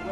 Sachin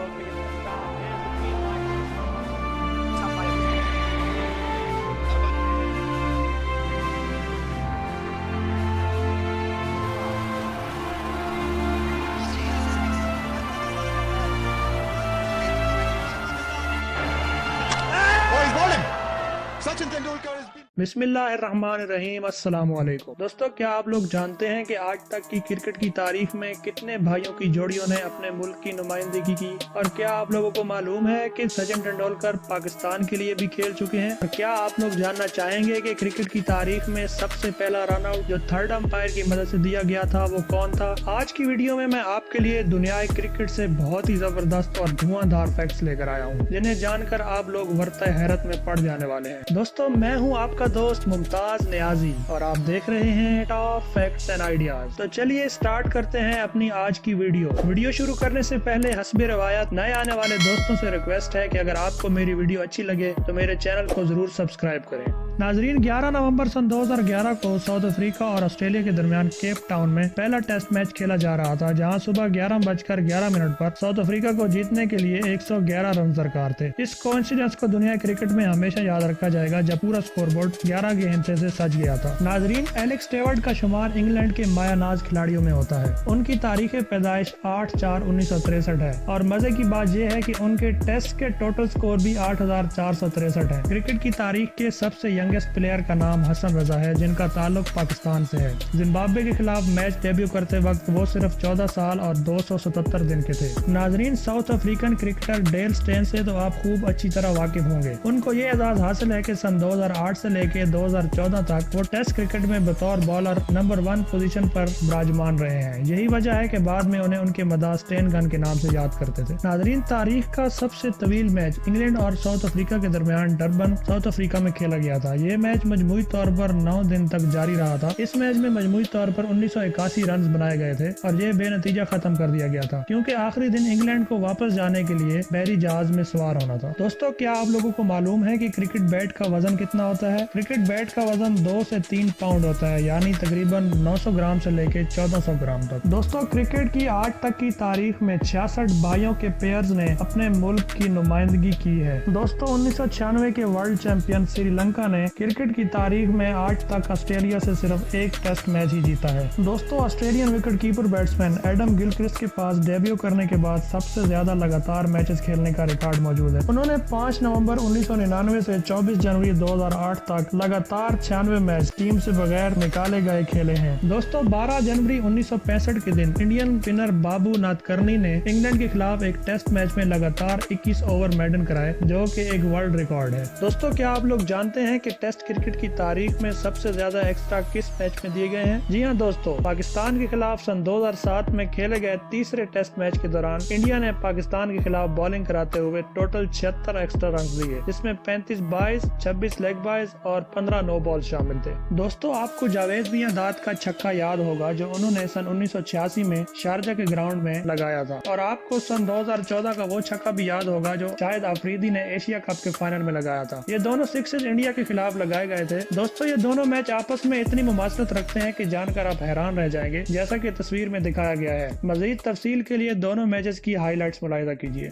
Tendulkar has been बिस्मिल्लाहिर्रहमानिर्रहीम अस्सलाम वालेकुम। दोस्तों, क्या आप लोग जानते हैं कि आज तक की क्रिकेट की तारीख में कितने भाइयों की जोड़ियों ने अपने मुल्क की नुमाइंदगी की? और क्या आप लोगों को मालूम है कि सचिन तेंदुलकर पाकिस्तान के लिए भी खेल चुके हैं? और क्या आप लोग जानना चाहेंगे कि क्रिकेट की तारीख में सबसे पहला रन आउट जो थर्ड अंपायर की मदद से दिया गया था वो कौन था? आज की वीडियो में मैं आपके लिए दुनियाई क्रिकेट से बहुत ही जबरदस्त और धुआंधार फैक्ट्स लेकर आया हूँ, जिन्हें जानकर आप लोग वर्ता हैरत में पड़ जाने वाले हैं। दोस्तों, मैं हूँ आपका दोस्त मुमताज नियाजी और आप देख रहे हैं टॉप फैक्ट्स एंड आइडियाज। तो चलिए स्टार्ट करते हैं अपनी आज की वीडियो शुरू करने से पहले हस्बे रवायत नए आने वाले दोस्तों से रिक्वेस्ट है कि अगर आपको मेरी वीडियो अच्छी लगे तो मेरे चैनल को जरूर सब्सक्राइब करें। नाजरीन, 11 नवंबर सन 2011 को साउथ अफ्रीका और ऑस्ट्रेलिया के दरमियान केप टाउन में पहला टेस्ट मैच खेला जा रहा था, जहां सुबह 11:11 पर साउथ अफ्रीका को जीतने के लिए 111 रन दरकार थे। इस कोइंसिडेंस को दुनिया क्रिकेट में हमेशा याद रखा जाएगा, जब पूरा स्कोरबोर्ड 11 के हिस्से से सज गया था। नाजरीन, एलेक्स टेवर्ड का शुमार इंग्लैंड के मायानाज खिलाड़ियों में होता है। उनकी तारीख पैदाइश 8/4/1963 है और मजे की बात यह है कि उनके टेस्ट के टोटल स्कोर भी 8,463 है। क्रिकेट की तारीख के सबसे यंगेस्ट प्लेयर का नाम हसन रजा है, जिनका ताल्लुक पाकिस्तान से है। जिम्बाब्वे के खिलाफ मैच डेब्यू करते वक्त वो सिर्फ 14 साल और 277 दिन के थे। नाजरीन, south African cricketer Dale Steyn से तो आप खूब अच्छी तरह वाकिफ होंगे। उनको ये एजाज हासिल है कि सन 2008 से लेके 2014 तक वो टेस्ट क्रिकेट में बतौर बॉलर नंबर 1 पोजीशन पर विराजमान रहे हैं। यही वजह है कि बाद में उन्हें उनके मदा स्टेन गन के नाम से याद करते थे। नाजरीन, तारीख का सबसे तवील मैच इंग्लैंड और साउथ अफ्रीका के दरमियान डरबन साउथ अफ्रीका में खेला गया था। ये मैच मजमूई तौर पर 9 दिन तक जारी रहा था। इस मैच में मजमूई तौर पर 1981 रन बनाए गए थे और ये बेनतीजा खत्म कर दिया गया था, क्योंकि आखिरी दिन इंग्लैंड को वापस जाने के लिए बहरी जहाज में सवार होना था। दोस्तों, क्या आप लोगों को मालूम है कि क्रिकेट बैट का वजन कितना होता है? क्रिकेट बैट का वजन 2 से 3 पाउंड होता है, यानी तकरीबन 900 ग्राम से लेके 1400 ग्राम तक। दोस्तों, क्रिकेट की आज तक की तारीख में 66 भाइयों के पेयर्स ने अपने मुल्क की नुमाइंदगी की है। दोस्तों, 1996 के वर्ल्ड चैंपियन श्रीलंका ने क्रिकेट की तारीख में आज तक ऑस्ट्रेलिया से सिर्फ एक टेस्ट मैच ही जीता है। दोस्तों, Australian wicketkeeper batsman Adam Gilchrist के पास डेब्यू करने के बाद सबसे ज्यादा लगातार मैचेस खेलने का रिकॉर्ड मौजूद है। उन्होंने 5 नवंबर 1999 से 24 जनवरी 2008 तक लगातार 96 मैच टीम से बगैर निकाले गए खेले हैं। दोस्तों, 12 जनवरी 1965 के दिन इंडियन स्पिनर बाबू नादकर्णी ने इंग्लैंड के खिलाफ एक टेस्ट मैच में लगातार 21 ओवर मेडन कराए, जो कि एक वर्ल्ड रिकॉर्ड है। दोस्तों, क्या आप लोग जानते हैं कि टेस्ट क्रिकेट की तारीख में सबसे ज्यादा एक्स्ट्रा किस मैच में दिए गए हैं? जी हाँ दोस्तों, पाकिस्तान के खिलाफ सन 2007 में खेले गए तीसरे टेस्ट मैच के दौरान इंडिया ने पाकिस्तान के खिलाफ बॉलिंग कराते हुए टोटल 76 एक्स्ट्रा रन दिए, जिसमें 35 बाइज, 26 लेग बाइज और 15 नो बॉल शामिल थे। दोस्तों, आपको जावेद मियां दाद का छक्का याद होगा, जो उन्होंने सन 1986 में शारजा के ग्राउंड में लगाया था। और आपको सन 2014 का वो छक्का भी याद होगा जो शाहिद अफरीदी ने एशिया कप के फाइनल में लगाया था। ये दोनों सिक्सेस इंडिया के खिलाफ लगाए गए थे। दोस्तों, ये दोनों मैच आपस में इतनी मुमासलत रखते हैं कि जानकर आप हैरान रह जाएंगे, जैसा कि तस्वीर में दिखाया गया है। मजीद तफसील के लिए दोनों मैचेस की हाईलाइट्स मुलाहिजा कीजिए।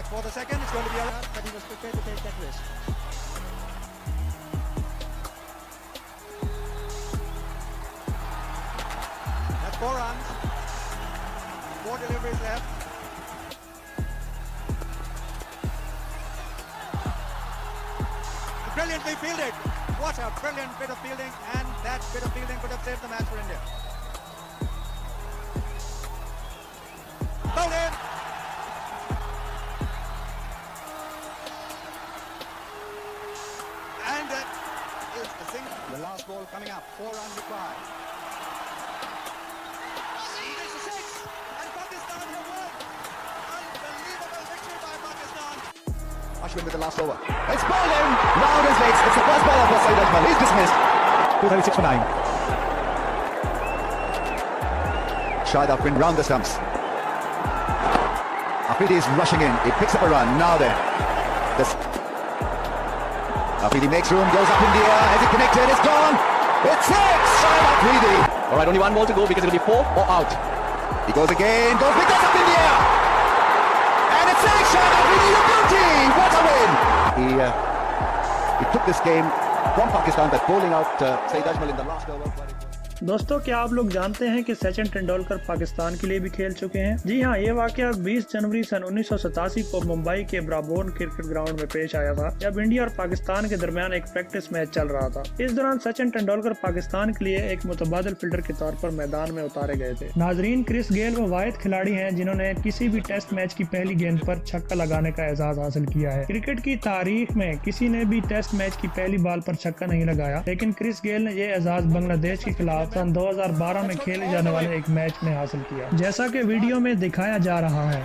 for the second. It's going to be out, but he was prepared to take that risk. That's 4 runs. 4 deliveries left. Brilliantly fielded. What a brilliant bit of fielding, and that bit of fielding could have saved the match for India. Bowled in. And that is the thing. The last ball coming up. 4 runs required. He makes a 6, and Pakistan have won. Unbelievable victory by Pakistan. Ashwin with the last over. It's bowled in. Round his legs. It's the first ball of Saeed Ajmal. He's dismissed. 236 for 9. Shahid Afrin round the stumps. Afridi is rushing in. He picks up a run. Now then. Afridi makes room. Goes up in the air. Has it connected? It's gone. It's six. Shahid Afridi. All right, only one more to go because it'll be 4 or out. He goes again. Goes big. Goes up in the air. And it's six. Shahid Afridi, the beauty. What a win. He took this game from Pakistan by bowling out Saeed Ajmal in the last over. दोस्तों, क्या आप लोग जानते हैं कि सचिन तेंदुलकर पाकिस्तान के लिए भी खेल चुके हैं? जी हाँ, ये वाकया 20 जनवरी सन 1987 को मुंबई के ब्राबोर्न क्रिकेट ग्राउंड में पेश आया था, जब इंडिया और पाकिस्तान के दरमियान एक प्रैक्टिस मैच चल रहा था। इस दौरान सचिन तेंदुलकर पाकिस्तान के लिए एक मुतबादिल फील्डर के तौर पर मैदान में उतारे गए थे। नाजरीन, क्रिस गेल वो वाहिद खिलाड़ी हैं जिन्होंने किसी भी टेस्ट मैच की पहली गेंद पर छक्का लगाने का एजाज हासिल किया है। क्रिकेट की तारीख में किसी ने भी टेस्ट मैच की पहली बॉल पर छक्का नहीं लगाया, लेकिन क्रिस गेल ने ये एजाज बांग्लादेश के खिलाफ सन 2012 में खेले जाने वाले एक मैच में हासिल किया, जैसा कि वीडियो में दिखाया जा रहा है।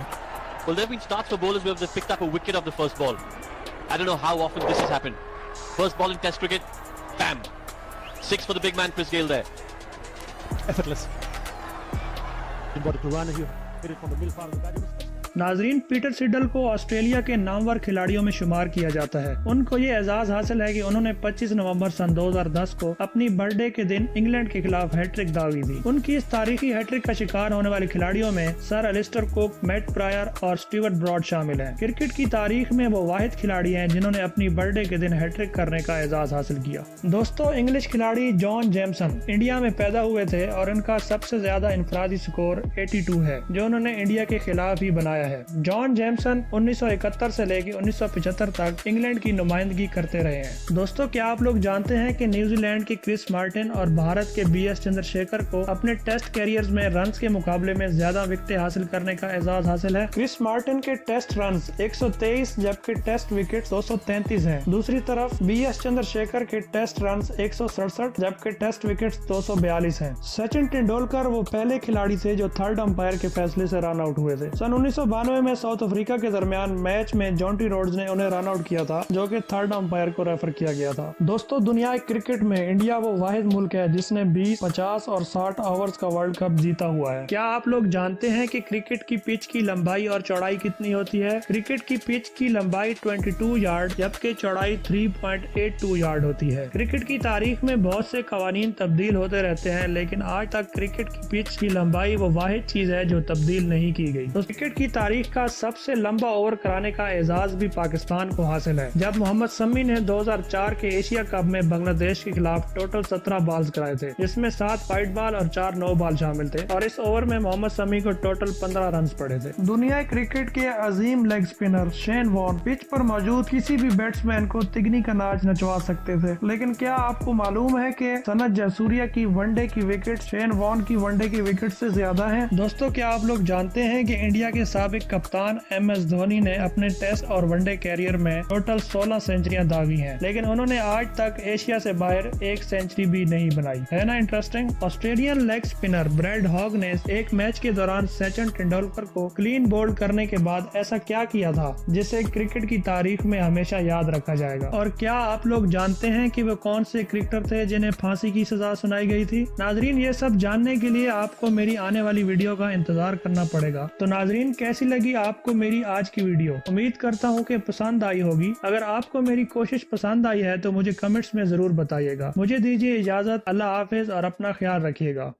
Well, there have been starts for bowlers who have just picked up a wicket of the first ball. I don't know how often this has happened. First ball in Test cricket, bam, 6 for the big man Chris Gayle there. Effortless. In order to run here, hit it from the middle part of the bat. नाजरीन, Peter Seidel को Australia के नामवर खिलाड़ियों में शुमार किया जाता है। उनको ये एजाज हासिल है कि उन्होंने 25 नवंबर सन 2010 को अपनी बर्थडे के दिन इंग्लैंड के खिलाफ हैट्रिक दागी थी। उनकी इस तारीखी हैट्रिक का शिकार होने वाले खिलाड़ियों में Sir Alastair Cook, Matt Prior और स्टीवर्ट ब्रॉड शामिल हैं। क्रिकेट की तारीख में वो वाहिद खिलाड़ी हैं जिन्होंने अपनी बर्थडे के दिन हैट्रिक करने का एजाज हासिल किया। दोस्तों, इंग्लिश खिलाड़ी जॉन जेमसन इंडिया में पैदा हुए थे और इनका सबसे ज्यादा इनफरादी स्कोर 82 है, जो उन्होंने इंडिया के खिलाफ ही बनाया है। जॉन जेमसन 1971 से लेकर 1975 तक इंग्लैंड की नुमाइंदगी करते रहे हैं। दोस्तों, क्या आप लोग जानते हैं कि न्यूजीलैंड के क्रिस मार्टिन और भारत के बीएस चंद्रशेखर को अपने टेस्ट कैरियर्स में रन्स के मुकाबले में ज्यादा विकेटें हासिल करने का एजाज हासिल है? क्रिस मार्टिन के टेस्ट रन्स 123 जबकि टेस्ट विकेट 233 हैं। दूसरी तरफ बीएस चंद्रशेखर के टेस्ट रन्स 167 जबकि टेस्ट विकेट 242 हैं। सचिन तेंदुलकर वो पहले खिलाड़ी थे जो थर्ड अंपायर के फैसले से रन आउट हुए थे। सन 1992 में साउथ अफ्रीका के दरमियान मैच में जॉन्टी रोड्स ने उन्हें रन आउट किया था, जो कि थर्ड अंपायर को रेफर किया गया था। दोस्तों, दुनिया क्रिकेट में इंडिया वो वाहिद मुल्क है जिसने 20, 50 और 60 ओवर्स का वर्ल्ड कप जीता हुआ है। क्या आप लोग जानते हैं कि क्रिकेट की पिच की लंबाई और चौड़ाई कितनी होती है? क्रिकेट की पिच की लंबाई 22 यार्ड जबकि चौड़ाई 3.82 यार्ड होती है। क्रिकेट की तारीख में बहुत से कवानीन तब्दील होते रहते हैं, लेकिन आज तक क्रिकेट की पिच की लंबाई वो वाहिद चीज है जो तब्दील नहीं की गई। तो क्रिकेट की तारीख का सबसे लंबा ओवर कराने का एजाज भी पाकिस्तान को हासिल है, जब मोहम्मद शमी ने 2004 के एशिया कप में बांग्लादेश के खिलाफ टोटल 17 बॉल्स कराए थे, जिसमें 7 वाइड बॉल और 4 नो बॉल शामिल थे, और इस ओवर में मोहम्मद शमी को टोटल 15 रन पड़े थे। दुनिया क्रिकेट के अजीम leg spinner Shane Warne pitch पर मौजूद किसी भी बैट्समैन को तिगनी का नाच नचवा सकते थे, लेकिन क्या आपको मालूम है कि सनत जयसूर्या की वनडे की विकेट शेन वॉर्न की वनडे की विकेट से ज्यादा है? दोस्तों, क्या आप लोग जानते हैं कि इंडिया के साबिक कप्तान MS धोनी ने अपने टेस्ट और वनडे कैरियर में टोटल 16 सेंचुरियां दागी हैं, लेकिन उन्होंने आज तक एशिया से बाहर एक सेंचुरी भी नहीं बनाई। है ना interesting? Australian leg spinner Brad Hogg ने एक मैच के दौरान सचिन तेंदुलकर को क्लीन बोल्ड करने के बाद ऐसा क्या किया था जिसे क्रिकेट की तारीख में हमेशा याद रखा जाएगा? और क्या आप लोग जानते हैं कि वो कौन से क्रिकेटर थे जिन्हें फांसी की सजा सुनाई गई थी? नाजरीन, ये सब जानने के लिए आपको मेरी आने वाली वीडियो का इंतजार करना पड़ेगा। तो नाजरीन, कैसी लगी आपको मेरी आज की वीडियो? उम्मीद करता हूँ कि पसंद आई होगी। अगर आपको मेरी कोशिश पसंद आई है तो मुझे कमेंट्स में जरूर बताइएगा। मुझे दीजिए इजाजत। अल्लाह हाफिज और अपना ख्याल रखिएगा।